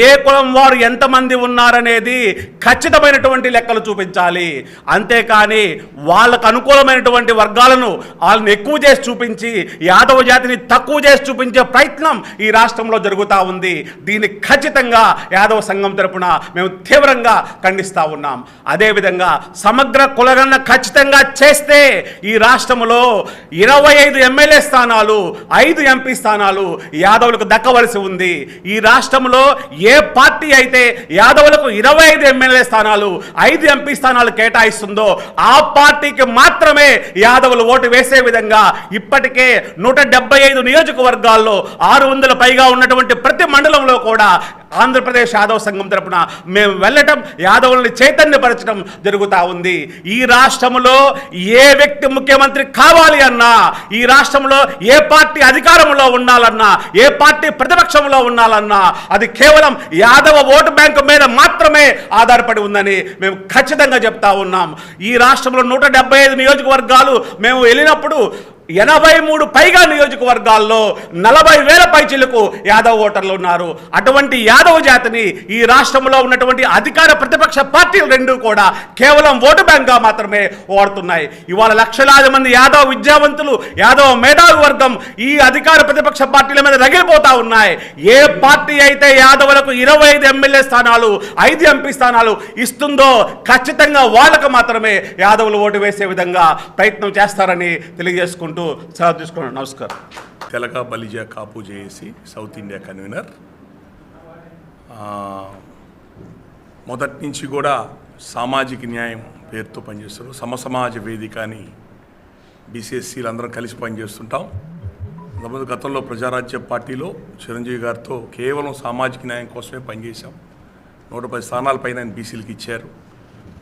ఏ కులం వారు ఎంతమంది ఉన్నారనేది ఖచ్చితమైనటువంటి లెక్కలు చూపించాలి. అంతేకాని వాళ్ళకు అనుకూలమైనటువంటి వర్గాలను వాళ్ళని ఎక్కువ చేసి చూపించి యాదవ జాతిని తక్కువ చేసి చూపించే ప్రయత్నం ఈ రాష్ట్రంలో జరుగుతూ ఉంది. దీన్ని ఖచ్చితంగా యాదవ సంఘం తరపున మేము తీవ్రంగా ఖండిస్తూ ఉన్నాం. అదేవిధంగా సమగ్ర కులగణన ఖచ్చితంగా చేస్తే ఈ రాష్ట్రంలో 25 ఎమ్మెల్యే స్థానాలు, 5 ఎంపీ స్థానాలు యాదవులకు దక్కవలసి ఉంది. ఈ రాష్ట్రంలో ఏ పార్టీ అయితే యాదవులకు 25 ఎమ్మెల్యే స్థానాలు, 5 ఎంపీ స్థానాలు కేటాయిస్తుందో ఆ పార్టీకి మాత్రమే యాదవులు ఓటు వేసే విధంగా ఇప్పటికే 175 నియోజకవర్గాల్లో 600 పైగా ఉన్నటువంటి ప్రతి మండలంలో కూడా ఆంధ్రప్రదేశ్ యాదవ సంఘం తరపున మేము వెళ్ళటం, యాదవుల్ని చైతన్యపరచడం జరుగుతూ ఉంది. ఈ రాష్ట్రంలో ఏ వ్యక్తి ముఖ్యమంత్రి కావాలి అన్నా, ఈ రాష్ట్రంలో ఏ పార్టీ అధికారంలో ఉండాలన్నా, ఏ పార్టీ ప్రతిపక్షంలో ఉండాలన్నా అది కేవలం యాదవ ఓటు బ్యాంకు మీద మాత్రమే ఆధారపడి ఉందని మేము ఖచ్చితంగా చెప్తా ఉన్నాం. ఈ రాష్ట్రంలో 175 నియోజకవర్గాలు మేము వెళ్ళినప్పుడు 83 పైగా నియోజకవర్గాల్లో 40,000 పైచిలకు యాదవ ఓటర్లు ఉన్నారు. అటువంటి యాదవ జాతిని ఈ రాష్ట్రంలో ఉన్నటువంటి అధికార ప్రతిపక్ష పార్టీలు రెండు కూడా కేవలం ఓటు బ్యాంక్గా మాత్రమే వాడుతున్నాయి. ఇవాళ లక్షలాది మంది యాదవ విద్యావంతులు, యాదవ మేధావి వర్గం ఈ అధికార ప్రతిపక్ష పార్టీల మీద రగిలిపోతా ఉన్నాయి. ఏ పార్టీ అయితే యాదవులకు 25 ఎమ్మెల్యే స్థానాలు, 5 ఎంపీ స్థానాలు ఇస్తుందో ఖచ్చితంగా వాళ్ళకు మాత్రమే యాదవులు ఓటు వేసే విధంగా ప్రయత్నం చేస్తారని తెలియజేసుకుంటూ సెలవు తీసుకున్నాను. నమస్కారం. తెలక బలిజా కాపు జేఏసీ సౌత్ ఇండియా కన్వీనర్. మొదటి నుంచి కూడా సామాజిక న్యాయం పేరుతో పనిచేస్తారు. సమసమాజ వేదిక అని బీసీఎస్సీలు అందరం కలిసి పనిచేస్తుంటాం. అంతకుముందు గతంలో ప్రజారాజ్య పార్టీలో చిరంజీవి గారితో కేవలం సామాజిక న్యాయం కోసమే పనిచేశాం. 110 స్థానాల పైన ఆయన బీసీలకు ఇచ్చారు.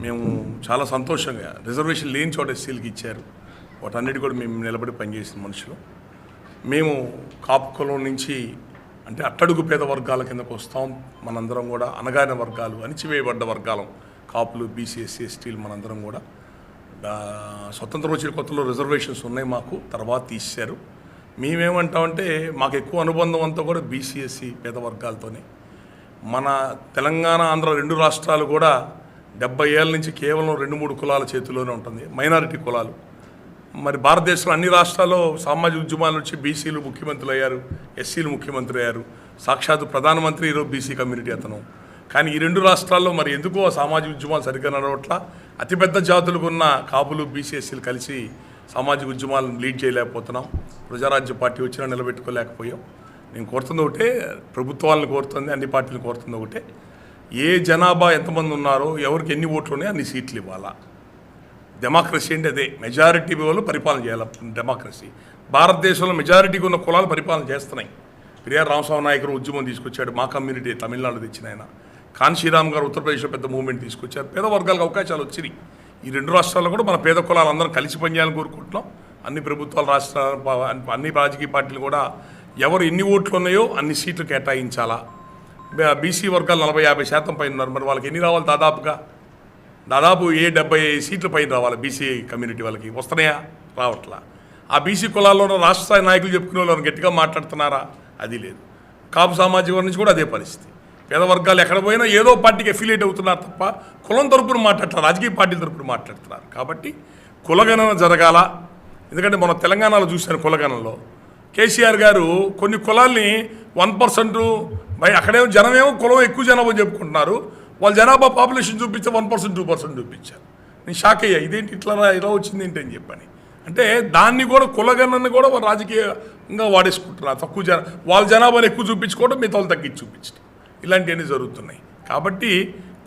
మేము చాలా సంతోషంగా, రిజర్వేషన్ లేని చోట ఎస్సీలకు ఇచ్చారు. వాటన్నిటి కూడా మేము నిలబడి పనిచేసిన మనుషులు. మేము కాపు కులం నుంచి అంటే అట్టడుగు పేద వర్గాల కిందకు వస్తాం. మనందరం కూడా అనగారిన వర్గాలు, అణిచివేయబడ్డ వర్గాలం, కాపులు, బీసీ, ఎస్సీ, ఎస్టీలు మనందరం కూడా. స్వతంత్రం వచ్చిన కొత్తలో రిజర్వేషన్స్ ఉన్నాయి మాకు, తర్వాత తీశారు. మేమేమంటామంటే మాకు ఎక్కువ అనుబంధం అంతా కూడా బీసీ, ఎస్సీ పేద వర్గాలతోనే. మన తెలంగాణ, ఆంధ్ర 2 రాష్ట్రాలు కూడా 70 ఏళ్ళ నుంచి కేవలం 2-3 కులాల చేతిలోనే ఉంటుంది, మైనారిటీ కులాలు. మరి భారతదేశంలో అన్ని రాష్ట్రాల్లో సామాజిక ఉద్యమాలు వచ్చి బీసీలు ముఖ్యమంత్రులు అయ్యారు, ఎస్సీలు ముఖ్యమంత్రి అయ్యారు. సాక్షాత్తు ప్రధానమంత్రి ఈరోజు బీసీ కమ్యూనిటీ అతను. కానీ ఈ 2 రాష్ట్రాల్లో మరి ఎందుకో సామాజిక ఉద్యమాలు సరిగ్గా నడవట్లా. అతిపెద్ద జాతులకు ఉన్న కాపులు, బీసీ, ఎస్సీలు కలిసి సామాజిక ఉద్యమాలను లీడ్ చేయలేకపోతున్నాం. ప్రజారాజ్య పార్టీ వచ్చినా నిలబెట్టుకోలేకపోయాం. నేను కోరుతుంది ఒకటే, ప్రభుత్వాలను కోరుతుంది, అన్ని పార్టీలను కోరుతుంది ఒకటే, ఏ జనాభా ఎంతమంది ఉన్నారో, ఎవరికి ఎన్ని ఓట్లు ఉన్నాయో అన్ని సీట్లు ఇవ్వాలా. డెమోక్రసీ అంటే అదే, మెజారిటీ వాళ్ళు పరిపాలన చేయాలి. డెమోక్రసీ భారతదేశంలో మెజారిటీగా ఉన్న కులాలు పరిపాలన చేస్తున్నాయి. పెరియార్ రామస్వామి నాయకుడు ఉద్యమం తీసుకొచ్చాడు, మా కమ్యూనిటీ తమిళనాడు తెచ్చిన ఆయన. కాన్షీరామ్ గారు ఉత్తరప్రదేశ్లో పెద్ద మూవ్మెంట్ తీసుకొచ్చారు. పేద వర్గాలకు అవకాశాలు వచ్చినాయి. ఈ 2 రాష్ట్రాల్లో కూడా మన పేద కులాలు అందరం కలిసి పనిచేయాలని కోరుకుంటున్నాం. అన్ని ప్రభుత్వాలు, అన్ని రాజకీయ పార్టీలు కూడా ఎవరు ఎన్ని ఓట్లు ఉన్నాయో అన్ని సీట్లు కేటాయించాలా. బీసీ వర్గాలు 40-50% పైన ఉన్నారు. మరి వాళ్ళకి ఎన్ని రావాలి? దాదాపు 70 సీట్ల పైన రావాలి బీసీ కమ్యూనిటీ వాళ్ళకి. వస్తున్నాయా? రావట్లా. ఆ బీసీ కులాల్లో రాష్ట్ర స్థాయి నాయకులు చెప్పుకునే వాళ్ళు గట్టిగా మాట్లాడుతున్నారా? అది లేదు. కాపు సామాజిక వర్గం నుంచి కూడా అదే పరిస్థితి. పేద వర్గాలు ఎక్కడ పోయినా ఏదో పార్టీకి అఫిలియేట్ అవుతున్నారు తప్ప కులం తరపున మాట్లాడతారు, రాజకీయ పార్టీల తరపున మాట్లాడుతున్నారు. కాబట్టి కులగణన జరగాల. ఎందుకంటే మనం తెలంగాణలో చూశాను, కులగణనలో కేసీఆర్ గారు కొన్ని కులాల్ని 1% అక్కడేమో జనమేమో కులం ఎక్కువ జనాభా చెప్పుకుంటున్నారు, వాళ్ళ జనాభా పాపులేషన్ చూపించే 1% 2% చూపించారు. నేను షాక్ అయ్యా, ఇదేంటి ఇలా వచ్చింది ఏంటి అని చెప్పని. అంటే దాన్ని కూడా కులగణనని కూడా వాళ్ళు రాజకీయంగా వాడేసుకుంటున్నారు. తక్కువ వాళ్ళ జనాభాని ఎక్కువ చూపించుకోవడం, మిగతా వాళ్ళు తగ్గించి చూపించడం, ఇలాంటివన్నీ జరుగుతున్నాయి. కాబట్టి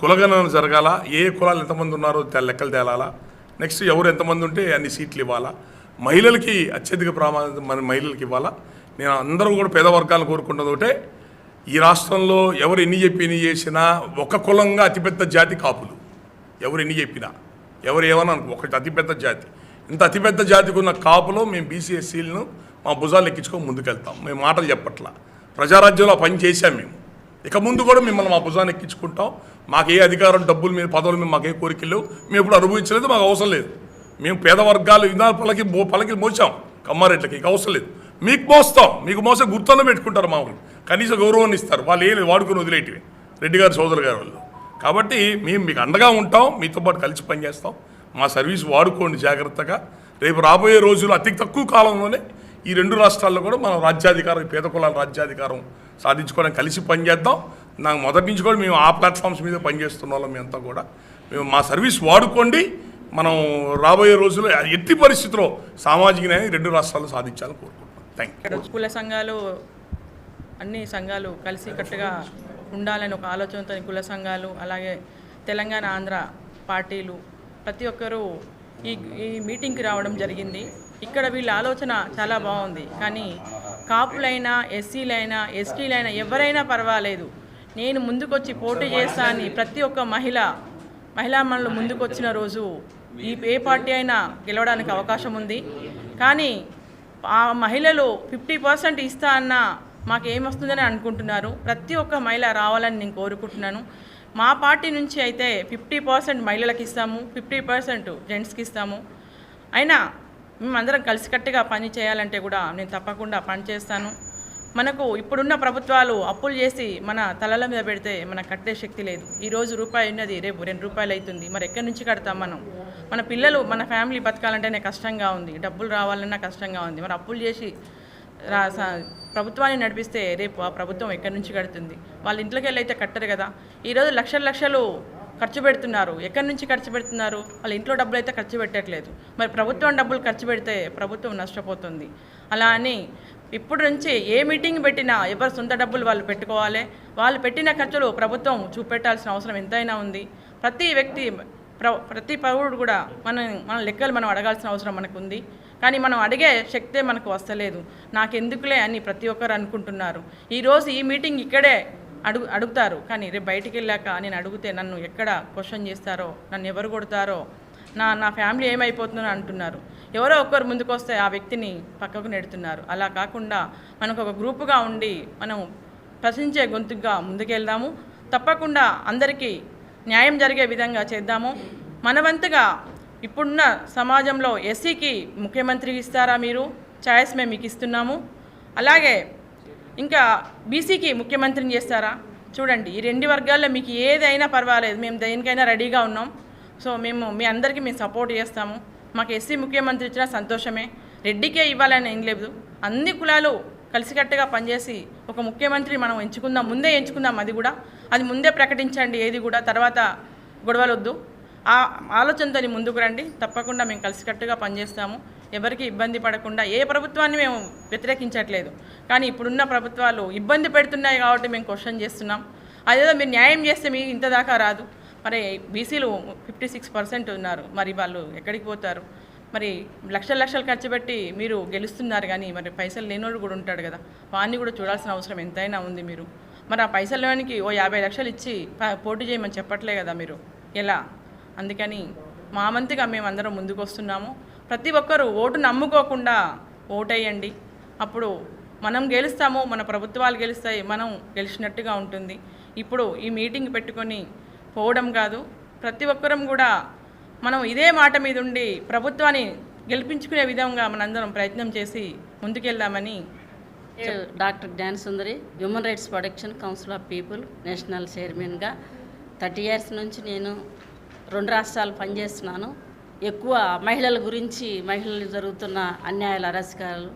కులగణన జరగాల. ఏ కులాలు ఎంతమంది ఉన్నారో లెక్కలు తేలాలా. నెక్స్ట్ ఎవరు ఎంతమంది ఉంటే అన్ని సీట్లు ఇవ్వాలా. మహిళలకి అత్యధిక ప్రామాణిక మన మహిళలకి ఇవ్వాలా. నేను అందరూ కూడా పేద వర్గాలను కోరుకుంటున్నది ఒకటే, ఈ రాష్ట్రంలో ఎవరు ఎన్ని చేసినా ఒక కులంగా అతిపెద్ద జాతి కాపులు. ఎవరు ఎన్ని చెప్పినా ఎవరు ఏమన్నా ఒకటి అతిపెద్ద జాతి. ఇంత అతిపెద్ద జాతికి ఉన్న కాపులో మేము బీసీ ఎస్సీలను మా భుజాలు ఎక్కించుకొని ముందుకెళ్తాం. మేము మాటలు చెప్పట్లా, ప్రజారాజ్యంలో పని చేశాం మేము. ఇక ముందు కూడా మిమ్మల్ని మా భుజాన్ని ఎక్కించుకుంటాం. మాకు ఏ అధికారం, డబ్బుల మీద, పదవుల మీద మాకు ఏ కోరికలు లేవు. మేము ఎప్పుడు అనుభవించలేదు, మాకు అవసరం లేదు. మేము పేద వర్గాలు విధాన పలకి మోసాం కమ్మారెడ్లకి, ఇక అవసరం లేదు. మీకు మోస్తాం, మీకు మోసే గుర్తుల్లో పెట్టుకుంటారు మామూలు, కనీస గౌరవాన్ని ఇస్తారు. వాళ్ళు ఏం వాడుకుని వదిలేటివి రెడ్డి గారు సోదరు గారు వాళ్ళు. కాబట్టి మేము మీకు అండగా ఉంటాం, మీతో పాటు కలిసి పనిచేస్తాం. మా సర్వీస్ వాడుకోండి జాగ్రత్తగా. రేపు రాబోయే రోజులు అతి తక్కువ కాలంలోనే ఈ 2 రాష్ట్రాల్లో కూడా మనం రాజ్యాధికారం, పేద కులాల రాజ్యాధికారం సాధించుకోవడానికి కలిసి పనిచేద్దాం. నాకు మొదటి నుంచి కూడా మేము ఆ ప్లాట్ఫామ్స్ మీద పనిచేస్తున్న వాళ్ళం. మేమంతా కూడా మేము మా సర్వీస్ వాడుకోండి. మనం రాబోయే రోజుల్లో ఎట్టి పరిస్థితిలో సామాజిక న్యాయం 2 రాష్ట్రాల్లో సాధించాలని కోరుకుంటున్నాం. Thank you. కుల సంఘాలు, అన్ని సంఘాలు కలిసికట్టుగా ఉండాలని ఒక ఆలోచనతో కుల సంఘాలు, అలాగే తెలంగాణ ఆంధ్ర పార్టీలు ప్రతి ఒక్కరూ ఈ మీటింగ్కి రావడం జరిగింది. ఇక్కడ వీళ్ళ ఆలోచన చాలా బాగుంది. కానీ కాపులైనా, ఎస్సీలైనా, ఎస్టీలైనా ఎవరైనా పర్వాలేదు, నేను ముందుకొచ్చి పోటీ చేస్తా అని ప్రతి ఒక్క మహిళామణులు ముందుకొచ్చిన రోజు ఏ పార్టీ అయినా గెలవడానికి అవకాశం ఉంది. కానీ ఆ మహిళలు 50% ఇస్తా అన్న మాకేమొస్తుందని అనుకుంటున్నారు. ప్రతి ఒక్క మహిళ రావాలని నేను కోరుకుంటున్నాను. మా పార్టీ నుంచి అయితే 50% మహిళలకు ఇస్తాము, 50% జెంట్స్కి ఇస్తాము. అయినా మేమందరం కలిసికట్టుగా పని చేయాలంటే కూడా నేను తప్పకుండా పని చేస్తాను. మనకు ఇప్పుడున్న ప్రభుత్వాలు అప్పులు చేసి మన తలల మీద పెడితే మనకు కట్టే శక్తి లేదు. ఈరోజు రూపాయి ఉన్నది, రేపు 2 రూపాయలు అవుతుంది. మరి ఎక్కడి నుంచి కడతాం మనం? మన పిల్లలు, మన ఫ్యామిలీ బతకాలంటేనే కష్టంగా ఉంది, డబ్బులు రావాలన్నా కష్టంగా ఉంది. మరి అప్పులు చేసి ప్రభుత్వాన్ని నడిపిస్తే రేపు ఆ ప్రభుత్వం ఎక్కడి నుంచి కడుతుంది? వాళ్ళ ఇంట్లోకి వెళ్ళి అయితే కట్టరు కదా. ఈరోజు లక్షలు ఖర్చు పెడుతున్నారు. ఎక్కడి నుంచి ఖర్చు పెడుతున్నారు? వాళ్ళ ఇంట్లో డబ్బులు అయితే ఖర్చు పెట్టట్లేదు. మరి ప్రభుత్వం డబ్బులు ఖర్చు పెడితే ప్రభుత్వం నష్టపోతుంది. అలా అని ఇప్పుడు నుంచి ఏ మీటింగ్ పెట్టినా ఎవరు సొంత డబ్బులు వాళ్ళు పెట్టుకోవాలి. వాళ్ళు పెట్టిన ఖర్చులు ప్రభుత్వం చూపెట్టాల్సిన అవసరం ఎంతైనా ఉంది. ప్రతి పౌరుడు కూడా మన లెక్కలు మనం అడగాల్సిన అవసరం మనకు ఉంది. కానీ మనం అడిగే శక్తే మనకు వస్తలేదు. నాకెందుకులే అని ప్రతి ఒక్కరు అనుకుంటున్నారు. ఈరోజు ఈ మీటింగ్ ఇక్కడే అడుగుతారు, కానీ రేపు బయటికి వెళ్ళాక నేను అడిగితే నన్ను ఎక్కడ క్వశ్చన్ చేస్తారో, నన్ను ఎవరు కొడతారో, నా ఫ్యామిలీ ఏమైపోతుందో అంటున్నారు. ఎవరో ఒక్కరు ముందుకు వస్తే ఆ వ్యక్తిని పక్కకు నెడుతున్నారు. అలా కాకుండా మనకు ఒక గ్రూపుగా ఉండి మనం ప్రశ్నించే గొంతుగా ముందుకెళ్దాము. తప్పకుండా అందరికీ న్యాయం జరిగే విధంగా చేద్దాము. మనవంతుగా ఇప్పుడున్న సమాజంలో ఎస్సీకి ముఖ్యమంత్రి ఇస్తారా మీరు? ఛాయిస్ మేము మీకు ఇస్తున్నాము. అలాగే ఇంకా బీసీకి ముఖ్యమంత్రిని చేస్తారా? చూడండి, ఈ 2 వర్గాల్లో మీకు ఏదైనా పర్వాలేదు, మేము దేనికైనా రెడీగా ఉన్నాం. సో మేము మీ అందరికీ మేము సపోర్ట్ చేస్తాము. మాకు ఎస్సీ ముఖ్యమంత్రి ఇచ్చినా సంతోషమే. రెడ్డికే ఇవ్వాలని ఏం లేదు. అన్ని కులాలు కలిసికట్టుగా పనిచేసి ఒక ముఖ్యమంత్రి మనం ఎంచుకుందాం, ముందే ఎంచుకుందాం. అది ముందే ప్రకటించండి. ఏది కూడా తర్వాత గొడవలు వద్దు. ఆ ఆలోచనతో ముందుకు రండి. తప్పకుండా మేము కలిసికట్టుగా పనిచేస్తాము. ఎవరికి ఇబ్బంది పడకుండా. ఏ ప్రభుత్వాన్ని మేము వ్యతిరేకించట్లేదు, కానీ ఇప్పుడున్న ప్రభుత్వాలు ఇబ్బంది పెడుతున్నాయి కాబట్టి మేము క్వశ్చన్ చేస్తున్నాం. అదేదో మీరు న్యాయం చేస్తే మీకు ఇంత దాకా రాదు. మరి బీసీలు 56% ఉన్నారు, మరి వాళ్ళు ఎక్కడికి పోతారు? మరి లక్షలు ఖర్చు పెట్టి మీరు గెలుస్తున్నారు, కానీ మరి పైసలు లేనోడు కూడా ఉంటాడు కదా, వాడిని కూడా చూడాల్సిన అవసరం ఎంతైనా ఉంది. మీరు మరి ఆ పైసలు లేనికి 50 లక్షలు ఇచ్చి పోటీ చేయమని చెప్పట్లే కదా మీరు, ఎలా? అందుకని మా వంతుగా మేమందరం ముందుకు వస్తున్నాము. ప్రతి ఒక్కరూ ఓటు నమ్ముకోకుండా ఓటేయండి. అప్పుడు మనం గెలుస్తాము, మన ప్రభుత్వాలు గెలుస్తాయి, మనం గెలిచినట్టుగా ఉంటుంది. ఇప్పుడు ఈ మీటింగ్ పెట్టుకొని పోవడం కాదు, ప్రతి ఒక్కరం కూడా మనం ఇదే మాట మీద ఉండి ప్రభుత్వాన్ని గెలిపించుకునే విధంగా మనందరం ప్రయత్నం చేసి ముందుకెళ్దామని doctor Gnana Sundari, human rights protection council of people national చైర్మన్గా 30 ఇయర్స్ నుంచి నేను 2 రాష్ట్రాలు పనిచేస్తున్నాను. ఎక్కువ మహిళల గురించి, మహిళలు జరుగుతున్న అన్యాయాలు, అరాచకాలు,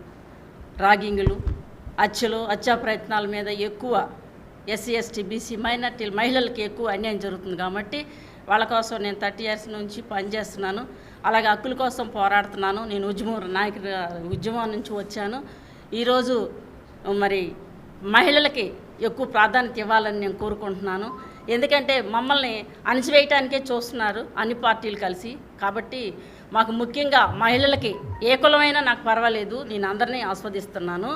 రాగింగులు, హత్యా ప్రయత్నాల మీద ఎక్కువ ఎస్సీ ఎస్టీ బీసీ మైనార్టీలు మహిళలకి ఎక్కువ అన్యాయం జరుగుతుంది కాబట్టి వాళ్ళ కోసం నేను 30 ఇయర్స్ నుంచి పనిచేస్తున్నాను. అలాగే హక్కుల కోసం పోరాడుతున్నాను. నేను ఉద్యమం నుంచి వచ్చాను. ఈరోజు మరి మహిళలకి ఎక్కువ ప్రాధాన్యత ఇవ్వాలని నేను కోరుకుంటున్నాను. ఎందుకంటే మమ్మల్ని అణచివేయటానికే చూస్తున్నారు అన్ని పార్టీలు కలిసి. కాబట్టి మాకు ముఖ్యంగా మహిళలకి ఏ కులమైనా నాకు పర్వాలేదు, నేను అందరినీ ఆస్వాదిస్తున్నాను.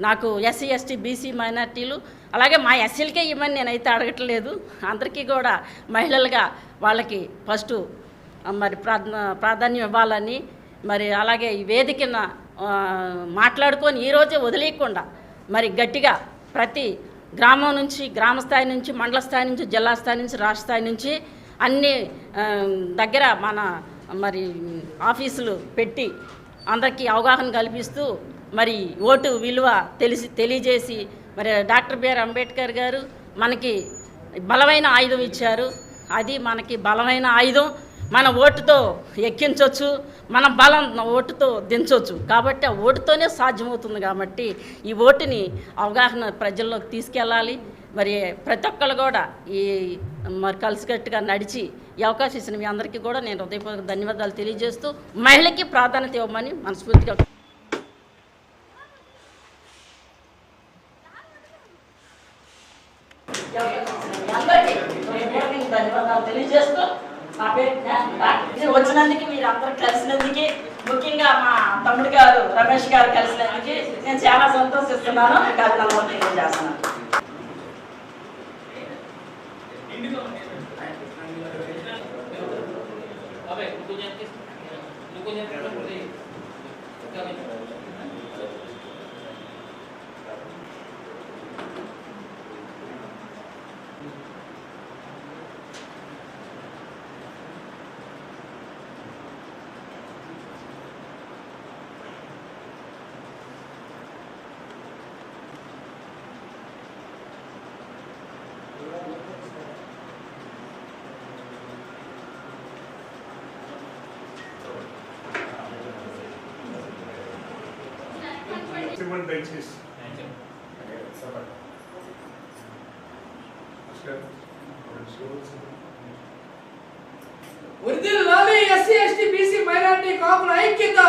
నాకు ఎస్సీ ఎస్టీ బీసీ మైనార్టీలు అలాగే మా ఎస్సీలకే ఇవ్వని నేనైతే అడగట్లేదు. అందరికీ కూడా మహిళలుగా వాళ్ళకి ఫస్ట్ మరి ప్రాధాన్యం ఇవ్వాలని, మరి అలాగే ఈ వేదికన మాట్లాడుకొని ఈరోజే వదిలేయకుండా మరి గట్టిగా ప్రతి గ్రామం నుంచి, గ్రామ స్థాయి నుంచి, మండల స్థాయి నుంచి, జిల్లా స్థాయి నుంచి, రాష్ట్ర స్థాయి నుంచి అన్ని దగ్గర మన మరి ఆఫీసులు పెట్టి అందరికీ అవగాహన కల్పిస్తూ మరి ఓటు విలువ తెలియజేసి మరి డాక్టర్ బిఆర్ అంబేద్కర్ గారు మనకి బలమైన ఆయుధం ఇచ్చారు. అది మనకి బలమైన ఆయుధం. మన ఓటుతో ఎక్కించవచ్చు, మన బలం ఓటుతో దించవచ్చు. కాబట్టి ఆ ఓటుతోనే సాధ్యమవుతుంది. కాబట్టి ఈ ఓటుని అవగాహన ప్రజల్లోకి తీసుకెళ్ళాలి. మరి ప్రతి ఒక్కళ్ళు కూడా ఈ మరి కలిసికట్టుగా నడిచి ఈ అవకాశం ఇచ్చిన మీ అందరికీ కూడా నేను హృదయపూర్వక ధన్యవాదాలు తెలియజేస్తూ మహిళకి ప్రాధాన్యత ఇవ్వమని మనస్ఫూర్తిగా ధన్యవాదాలు తెలియజేస్తూ నా పేరు వచ్చినందుకు, మీరు అందరూ కలిసినందుకు, ముఖ్యంగా మా తమ్ముడు గారు రమేష్ గారు కలిసినందుకు నేను చాలా సంతోషిస్తున్నాను. అభినందనలు తెలియజేస్తున్నాను. వర్ధిల్లాలి ఎస్సీ ఎస్టీ బీసీ మైనారిటీ కాపుల ఐక్యత.